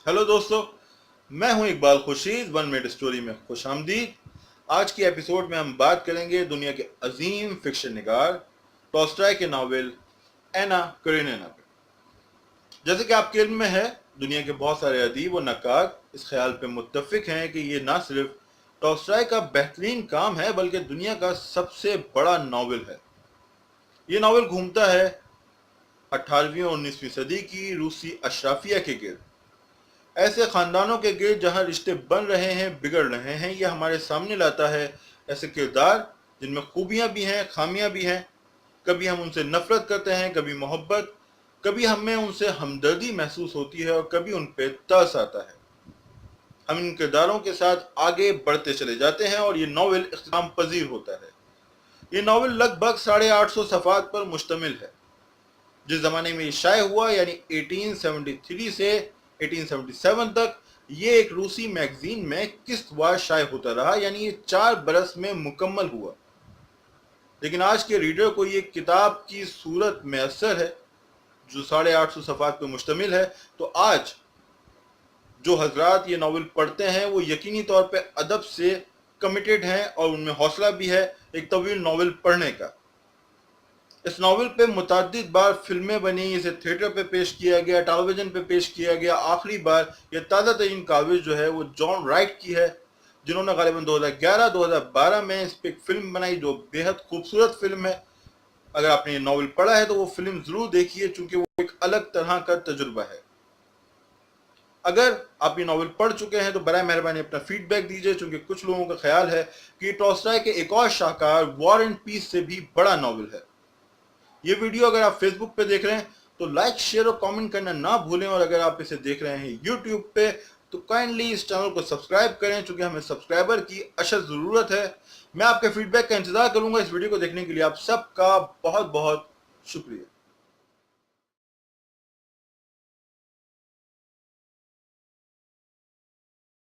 Hello दोस्तों, मैं हूं इकबाल खुर्शीद। 1 मिनट स्टोरी में खुश आमदीद। आज की एपिसोड में हम बात करेंगे दुनिया के अजीम फिक्शन निगार टॉल्स्टॉय के नावल एना करेनिना पे। जैसे कि आपके इल्म में है, दुनिया के बहुत सारे अदीब और नक्काद इस ख्याल पे मुत्तफिक हैं कि ये ना सिर्फ टॉल्स्टॉय का बेहतरीन काम है बल्कि दुनिया का सबसे बड़ा नावल है। ये नावल घूमता है 18वीं और 19वीं सदी की रूसी अशराफिया के गिर्द, ऐसे खानदानों के गिर्द जहां रिश्ते बन रहे हैं, बिगड़ रहे हैं। ये हमारे सामने लाता है ऐसे किरदार जिनमें खूबियां भी हैं, खामियां भी हैं। कभी हम उनसे नफरत करते हैं, कभी मोहब्बत, कभी हमें उनसे हमदर्दी महसूस होती है और कभी उन पे तरस आता है। हम इन किरदारों के साथ आगे बढ़ते चले जाते हैं और ये नावल इख्तिताम पजीर होता है। ये नावल लगभग 850 सफ़ात पर मुश्तमिल है। जिस जमाने में ये शाये हुआ यानी 1873 से 1877 तक, ये एक रूसी मैगजीन में किस्तवार शाये होता रहा, यानी ये 4 बरस में मुकम्मल हुआ। लेकिन आज के रीडर को ये किताब की सूरत मैसर है जो 850 सफ़ात पर मुश्तमिल है। तो आज जो हजरात ये नावल पढ़ते हैं वो यकीनी तौर पे अदब से कमिटेड हैं और उनमें हौसला भी है एक तवील नावल पढ़ने का। इस नावल पे मुतअद्दिद बार फिल्में बनी, इसे थिएटर पे पेश किया गया, टेलीविजन पे पेश किया गया। आखिरी बार यह ताज़ा तरीन काविश जो है वो जॉन राइट की है, जिन्होंने गालिबन 2011-2012 में इस पर एक फिल्म बनाई जो बेहद खूबसूरत फिल्म है। अगर आपने ये नावल पढ़ा है तो वो फिल्म ज़रूर देखिए, चूँकि वो एक अलग तरह का तजुर्बा है। अगर आप ये नावल पढ़ चुके हैं तो बराए मेहरबानी अपना फीडबैक दीजिए, चूँकि कुछ लोगों का ख्याल है कि टॉल्स्टॉय के एक और शाहकार वॉर एंड पीस से भी बड़ा नावल है। ये वीडियो अगर आप फेसबुक पे देख रहे हैं तो लाइक, शेयर और कमेंट करना ना भूलें, और अगर आप इसे देख रहे हैं यूट्यूब पे तो काइंडली इस चैनल को सब्सक्राइब करें, क्योंकि हमें सब्सक्राइबर की अशद ज़रूरत है। मैं आपके फीडबैक का इंतजार करूंगा। इस वीडियो को देखने के लिए आप सबका बहुत बहुत शुक्रिया।